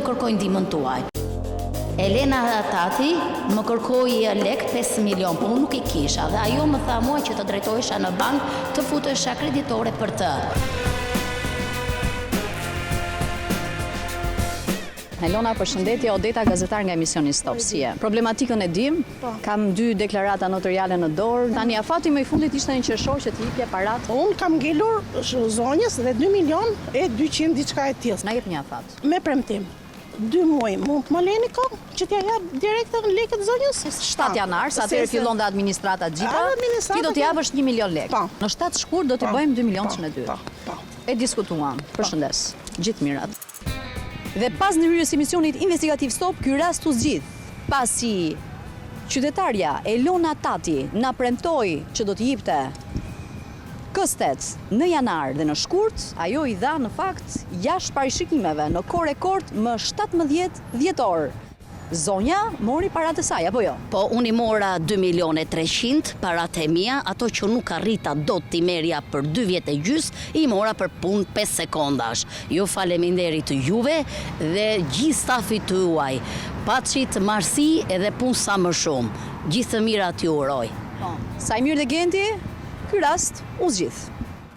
Lutem kërkoj ndihmën tuaj. Elena Tati më kërkoi lek 5 milion, por unë nuk i kisha dhe ajo më tha mua që të drejtohesha në bank të futesha kreditore për të. Elona, përshëndetje, Odeta, gazetar nga emisioni Stop si je. Problematikën e dim, kam 2 deklarata notariale në dorë. Tani afati më i fundit ishte një qershor që të jepje parat. Unë kam ngelur zonjës dhe 2 milion e 200 diçka e tillë. Na jep një afat. Me premtim. 2 muaj mund të më leni kohë që t'ja jap direkt në lekët zonjës? 7 janar, sa atëherë fillon dhe administrata gjitha, ti do t'i japësh 1 milion lek. Në 7 shkurt do t'i bëjmë 2 milionën e 2. E diskutuam. Përshëndes. Gjithë mirat. Dhe pas në hyrjes emisionit investigativ Stop, ky rast u zgjidh. Pasi qytetarja Elona Tati na premtoi që do t'i jepte këstet në janar dhe në shkurt, ajo i dha në fakt jashtë parashikimeve në kohë rekord më 17 dhjetor. Zonja mori parat e saj, apo jo? Po, unë i mora 2.300.000 parat e mia, ato që nuk arrita do t'i merja për 2 vjet e gjys, i mora për punë 5 sekondash. Ju faleminderit juve dhe gjithë stafit të juaj. Patrit marsi edhe punë sa më shumë. Gjithë të mirat ju uroj. Sajmir Legenti, ky rast u zgjidh.